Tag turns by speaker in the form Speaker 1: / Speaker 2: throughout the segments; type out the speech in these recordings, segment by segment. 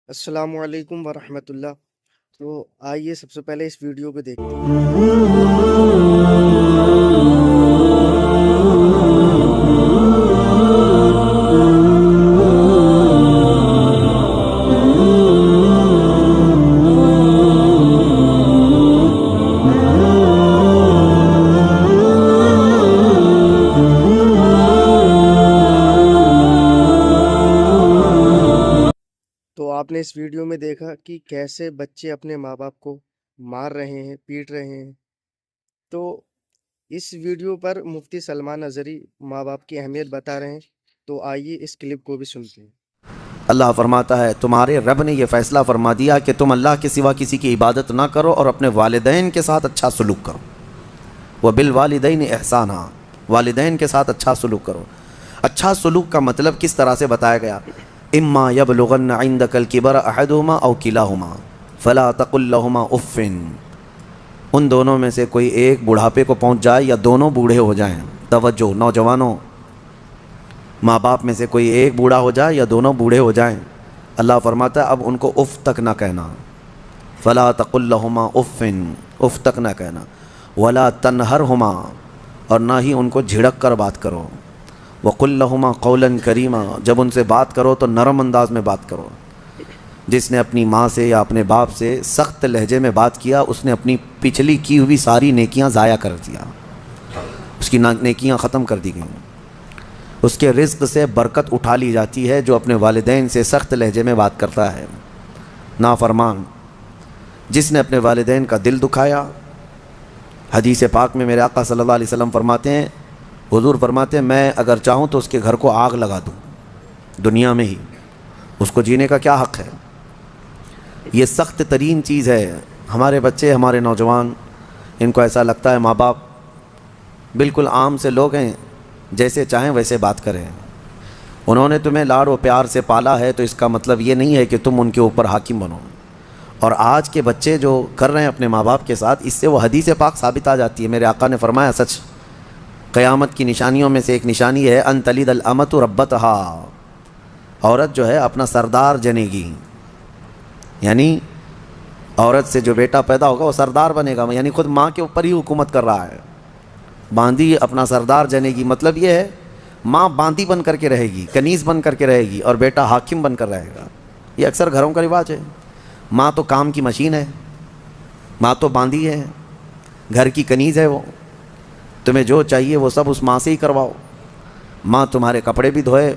Speaker 1: السلام علیکم ورحمۃ اللہ۔ تو آئیے سب سے پہلے اس ویڈیو کو دیکھتے ہیں۔ تو آپ نے اس ویڈیو میں دیکھا کہ کیسے بچے اپنے ماں باپ کو مار رہے ہیں، پیٹ رہے ہیں۔ تو اس ویڈیو پر مفتی سلمان اظہری ماں باپ کی اہمیت بتا رہے ہیں، تو آئیے اس کلپ کو بھی سنتے ہیں۔
Speaker 2: اللہ فرماتا ہے تمہارے رب نے یہ فیصلہ فرما دیا کہ تم اللہ کے سوا کسی کی عبادت نہ کرو اور اپنے والدین کے ساتھ اچھا سلوک کرو۔ وَبِالْوَالِدَيْنِ احسانا، والدین کے ساتھ اچھا سلوک کرو۔ اچھا سلوک کا مطلب کس طرح سے بتایا گیا؟ اما یبلغن عندک الکبر احدہما او کلاہما فلا تقل لہما اف، ان دونوں میں سے کوئی ایک بڑھاپے کو پہنچ جائے یا دونوں بوڑھے ہو جائیں۔ توجہ نوجوانوں، ماں باپ میں سے کوئی ایک بوڑھا ہو جائے یا دونوں بوڑھے ہو جائیں، اللہ فرماتا ہے اب ان کو اف تک نہ کہنا۔ فلا تقل لہما اف، اف تک نہ کہنا۔ ولا تنہرہما، اور نہ ہی ان کو جھڑک کر بات کرو۔ وقل لہما قولا کریما، جب ان سے بات کرو تو نرم انداز میں بات کرو۔ جس نے اپنی ماں سے یا اپنے باپ سے سخت لہجے میں بات کیا، اس نے اپنی پچھلی کی ہوئی ساری نیکیاں ضائع کر دیا، اس کی نیکیاں ختم کر دی گئیں۔ اس کے رزق سے برکت اٹھا لی جاتی ہے جو اپنے والدین سے سخت لہجے میں بات کرتا ہے۔ نافرمان جس نے اپنے والدین کا دل دکھایا، حدیث پاک میں میرے آقا صلی اللہ علیہ وسلم فرماتے ہیں، حضور فرماتے ہیں میں اگر چاہوں تو اس کے گھر کو آگ لگا دوں دنیا میں ہی، اس کو جینے کا کیا حق ہے؟ یہ سخت ترین چیز ہے۔ ہمارے بچے، ہمارے نوجوان، ان کو ایسا لگتا ہے ماں باپ بالکل عام سے لوگ ہیں، جیسے چاہیں ویسے بات کریں۔ انہوں نے تمہیں لاڑ و پیار سے پالا ہے تو اس کا مطلب یہ نہیں ہے کہ تم ان کے اوپر حاکم بنو۔ اور آج کے بچے جو کر رہے ہیں اپنے ماں باپ کے ساتھ، اس سے وہ حدیث پاک ثابت آ جاتی ہے۔ میرے آقا نے فرمایا سچ، قیامت کی نشانیوں میں سے ایک نشانی ہے ان تلد الامۃ ربتہا، عورت جو ہے اپنا سردار جنے گی، یعنی عورت سے جو بیٹا پیدا ہوگا وہ سردار بنے گا، یعنی خود ماں کے اوپر ہی حکومت کر رہا ہے۔ باندی اپنا سردار جنے گی، مطلب یہ ہے ماں باندی بن کر کے رہے گی، کنیز بن کر کے رہے گی، اور بیٹا حاکم بن کر رہے گا۔ یہ اکثر گھروں کا رواج ہے۔ ماں تو کام کی مشین ہے، ماں تو باندی ہے، گھر کی کنیز ہے، وہ تمہیں جو چاہیے وہ سب اس ماں سے ہی کرواؤ۔ ماں تمہارے کپڑے بھی دھوئے،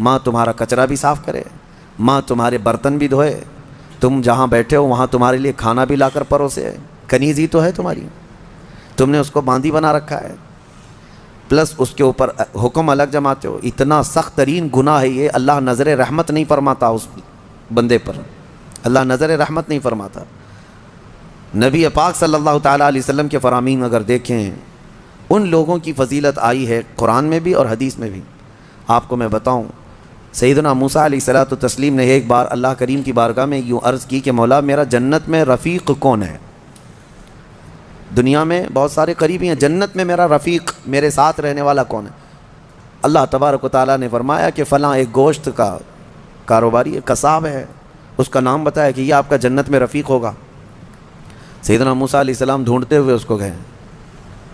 Speaker 2: ماں تمہارا کچرا بھی صاف کرے، ماں تمہارے برتن بھی دھوئے، تم جہاں بیٹھے ہو وہاں تمہارے لیے کھانا بھی لا کر پروسے۔ کنیز ہی تو ہے تمہاری، تم نے اس کو باندی بنا رکھا ہے، پلس اس کے اوپر حکم الگ جماتے ہو۔ اتنا سخت ترین گناہ ہے یہ، اللہ نظر رحمت نہیں فرماتا اس بندے پر، اللہ نظر رحمت نہیں فرماتا۔ نبی پاک صلی اللہ تعالیٰ علیہ وسلم کے فرامین اگر دیکھیں، ان لوگوں کی فضیلت آئی ہے قرآن میں بھی اور حدیث میں بھی۔ آپ کو میں بتاؤں، سیدنا موسیٰ علیہ الصلوۃ والتسلیم نے ایک بار اللہ کریم کی بارگاہ میں یوں عرض کی کہ مولا میرا جنت میں رفیق کون ہے؟ دنیا میں بہت سارے قریبی ہیں، جنت میں میرا رفیق، میرے ساتھ رہنے والا کون ہے؟ اللہ تبارک و تعالیٰ نے فرمایا کہ فلاں ایک گوشت کا کاروباری قصاب ہے، اس کا نام بتایا کہ یہ آپ کا جنت میں رفیق ہوگا۔ سیدنا موسیٰ علیہ السلام ڈھونڈتے ہوئے اس کو گئے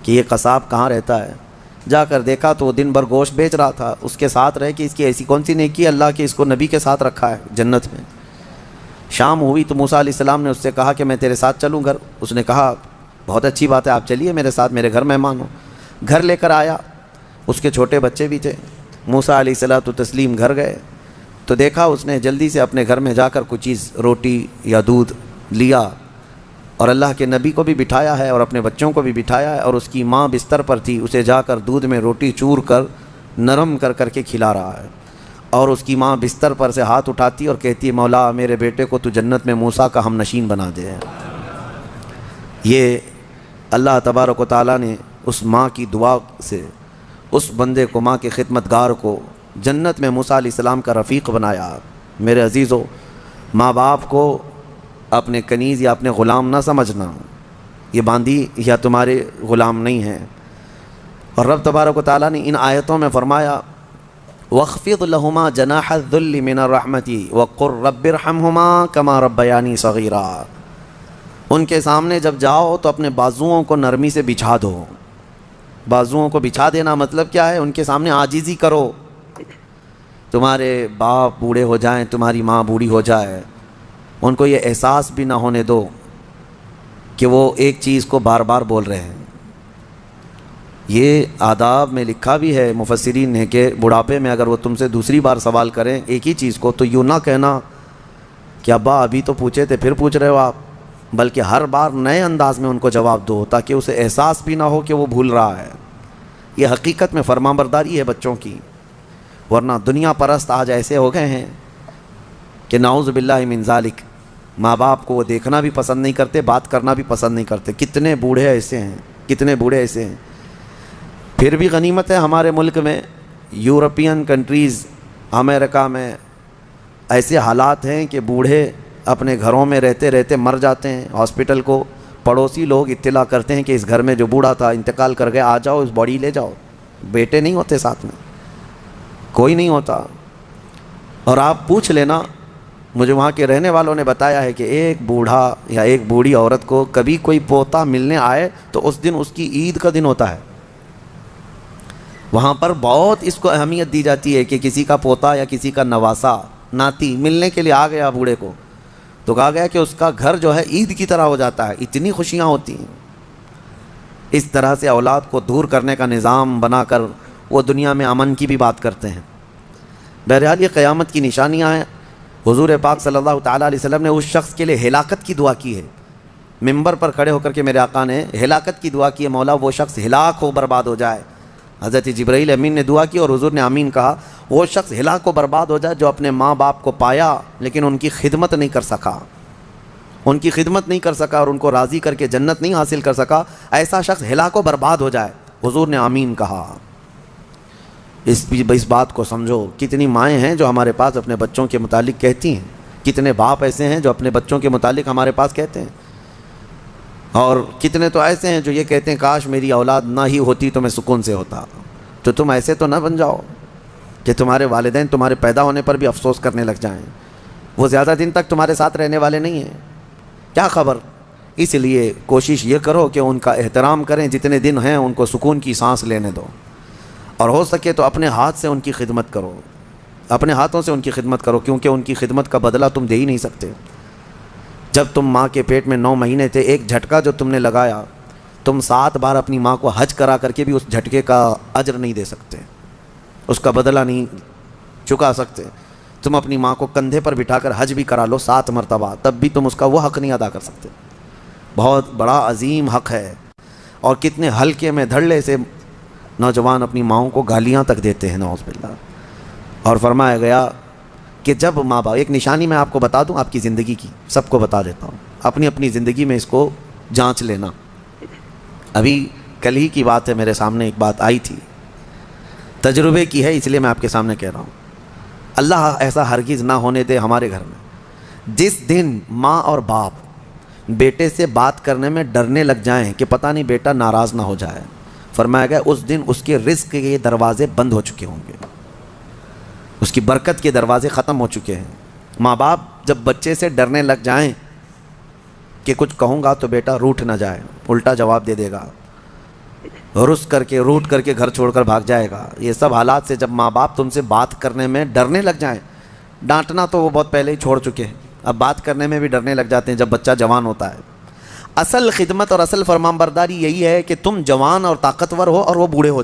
Speaker 2: کہ یہ قصاب کہاں رہتا ہے۔ جا کر دیکھا تو وہ دن بھر گوشت بیچ رہا تھا، اس کے ساتھ رہ کہ اس کی ایسی کون سی نیکی ہے اللہ کے اس کو نبی کے ساتھ رکھا ہے جنت میں۔ شام ہوئی تو موسیٰ علیہ السلام نے اس سے کہا کہ میں تیرے ساتھ چلوں گھر۔ اس نے کہا بہت اچھی بات ہے، آپ چلیے میرے ساتھ، میرے گھر مہمان ہو۔ گھر لے کر آیا، اس کے چھوٹے بچے بھی تھے۔ موسیٰ علیہ الصلوۃ والتسلیم گھر گئے تو دیکھا اس نے جلدی سے اپنے گھر میں جا کر کچھ چیز روٹی یا دودھ لیا، اور اللہ کے نبی کو بھی بٹھایا ہے اور اپنے بچوں کو بھی بٹھایا ہے، اور اس کی ماں بستر پر تھی، اسے جا کر دودھ میں روٹی چور کر نرم کر کر کے کھلا رہا ہے، اور اس کی ماں بستر پر سے ہاتھ اٹھاتی اور کہتی ہے مولا میرے بیٹے کو تو جنت میں موسیٰ کا ہم نشین بنا دے۔ یہ اللہ تبارک و تعالیٰ نے اس ماں کی دعا سے اس بندے کو، ماں کے خدمتگار کو جنت میں موسیٰ علیہ السلام کا رفیق بنایا۔ میرے عزیزو، ماں باپ کو اپنے کنیز یا اپنے غلام نہ سمجھنا، یہ باندی یا تمہارے غلام نہیں ہیں۔ اور رب تبارک و تعالیٰ نے ان آیتوں میں فرمایا وَاخْفِضْ لَهُمَا جَنَاحَ الذُّلِّ مِنَ الرَّحْمَةِ وَقُلْ رَبِّ ارْحَمْهُمَا كَمَا رَبَّيَانِي صَغِيرًا۔ ان کے سامنے جب جاؤ تو اپنے بازوؤں کو نرمی سے بچھا دو۔ بازوؤں کو بچھا دینا مطلب کیا ہے؟ ان کے سامنے عاجزی کرو۔ تمہارے باپ بوڑھے ہو جائیں، تمہاری ماں بوڑھی ہو جائے، ان کو یہ احساس بھی نہ ہونے دو کہ وہ ایک چیز کو بار بار بول رہے ہیں۔ یہ آداب میں لکھا بھی ہے مفسرین نے کہ بڑھاپے میں اگر وہ تم سے دوسری بار سوال کریں ایک ہی چیز کو تو یوں نہ کہنا کہ ابا ابھی تو پوچھے تھے پھر پوچھ رہے ہو آپ، بلکہ ہر بار نئے انداز میں ان کو جواب دو تاکہ اسے احساس بھی نہ ہو کہ وہ بھول رہا ہے۔ یہ حقیقت میں فرمانبرداری ہے بچوں کی، ورنہ دنیا پرست آج ایسے ہو گئے ہیں کہ نعوذ باللہ من ذالک، ماں باپ کو وہ دیکھنا بھی پسند نہیں کرتے، بات کرنا بھی پسند نہیں کرتے۔ کتنے بوڑھے ایسے ہیں، کتنے بوڑھے ایسے ہیں۔ پھر بھی غنیمت ہے ہمارے ملک میں، یورپین کنٹریز، امریکہ میں ایسے حالات ہیں کہ بوڑھے اپنے گھروں میں رہتے رہتے مر جاتے ہیں۔ ہاسپٹل کو پڑوسی لوگ اطلاع کرتے ہیں کہ اس گھر میں جو بوڑھا تھا انتقال کر گیا، آ جاؤ اس باڈی لے جاؤ۔ بیٹے نہیں ہوتے ساتھ میں، کوئی نہیں ہوتا۔ اور آپ پوچھ لینا، مجھے وہاں کے رہنے والوں نے بتایا ہے کہ ایک بوڑھا یا ایک بوڑھی عورت کو کبھی کوئی پوتا ملنے آئے تو اس دن اس کی عید کا دن ہوتا ہے۔ وہاں پر بہت اس کو اہمیت دی جاتی ہے کہ کسی کا پوتا یا کسی کا نواسا ناتی ملنے کے لیے آ گیا بوڑھے کو، تو کہا گیا کہ اس کا گھر جو ہے عید کی طرح ہو جاتا ہے، اتنی خوشیاں ہوتی ہیں۔ اس طرح سے اولاد کو دور کرنے کا نظام بنا کر وہ دنیا میں امن کی بھی بات کرتے ہیں۔ بہرحال یہ قیامت کی نشانیاں ہیں۔ حضور پاک صلی اللہ تعالیٰ علیہ وسلم نے اس شخص کے لیے ہلاکت کی دعا کی ہے، ممبر پر کھڑے ہو کر کے میرے آقا نے ہلاکت کی دعا کی ہے، مولا وہ شخص ہلاک ہو، برباد ہو جائے۔ حضرت جبرائیل امین نے دعا کی اور حضور نے آمین کہا، وہ شخص ہلاک و برباد ہو جائے جو اپنے ماں باپ کو پایا لیکن ان کی خدمت نہیں کر سکا، ان کی خدمت نہیں کر سکا اور ان کو راضی کر کے جنت نہیں حاصل کر سکا، ایسا شخص ہلاک و برباد ہو جائے۔ حضور نے آمین کہا۔ اس بات کو سمجھو، کتنی مائیں ہیں جو ہمارے پاس اپنے بچوں کے متعلق کہتی ہیں، کتنے باپ ایسے ہیں جو اپنے بچوں کے متعلق ہمارے پاس کہتے ہیں، اور کتنے تو ایسے ہیں جو یہ کہتے ہیں کاش میری اولاد نہ ہی ہوتی تو میں سکون سے ہوتا۔ تو تم ایسے تو نہ بن جاؤ کہ تمہارے والدین تمہارے پیدا ہونے پر بھی افسوس کرنے لگ جائیں، وہ زیادہ دن تک تمہارے ساتھ رہنے والے نہیں ہیں، کیا خبر۔ اس لیے کوشش یہ کرو کہ ان کا احترام کریں، جتنے دن ہیں ان کو سکون کی سانس لینے دو، اور ہو سکے تو اپنے ہاتھ سے ان کی خدمت کرو، اپنے ہاتھوں سے ان کی خدمت کرو، کیونکہ ان کی خدمت کا بدلہ تم دے ہی نہیں سکتے۔ جب تم ماں کے پیٹ میں 9 مہینے تھے، ایک جھٹکا جو تم نے لگایا، تم 7 بار اپنی ماں کو حج کرا کر کے بھی اس جھٹکے کا اجر نہیں دے سکتے، اس کا بدلہ نہیں چکا سکتے۔ تم اپنی ماں کو کندھے پر بٹھا کر حج بھی کرا لو 7 مرتبہ، تب بھی تم اس کا وہ حق نہیں ادا کر سکتے۔ بہت بڑا عظیم حق ہے، اور کتنے ہلکے میں دھڑلے سے نوجوان اپنی ماؤں کو گالیاں تک دیتے ہیں، نعوذ باللہ۔ اور فرمایا گیا کہ جب ماں باپ، ایک نشانی میں آپ کو بتا دوں آپ کی زندگی کی، سب کو بتا دیتا ہوں، اپنی اپنی زندگی میں اس کو جانچ لینا۔ ابھی کل ہی کی بات ہے، میرے سامنے ایک بات آئی تھی، تجربے کی ہے اس لیے میں آپ کے سامنے کہہ رہا ہوں۔ اللہ ایسا ہرگز نہ ہونے دے ہمارے گھر میں، جس دن ماں اور باپ بیٹے سے بات کرنے میں ڈرنے لگ جائیں کہ پتہ نہیں بیٹا ناراض نہ ہو جائے، فرمایا گیا اس دن اس کے رزق کے دروازے بند ہو چکے ہوں گے، اس کی برکت کے دروازے ختم ہو چکے ہیں۔ ماں باپ جب بچے سے ڈرنے لگ جائیں کہ کچھ کہوں گا تو بیٹا روٹھ نہ جائے، الٹا جواب دے دے گا، رس کر کے روٹ کر کے گھر چھوڑ کر بھاگ جائے گا، یہ سب حالات سے جب ماں باپ تم سے بات کرنے میں ڈرنے لگ جائیں، ڈانٹنا تو وہ بہت پہلے ہی چھوڑ چکے ہیں، اب بات کرنے میں بھی ڈرنے لگ جاتے ہیں جب بچہ جوان ہوتا ہے۔ اصل خدمت اور اصل فرمانبرداری یہی ہے کہ تم جوان اور طاقتور ہو اور وہ بوڑھے ہو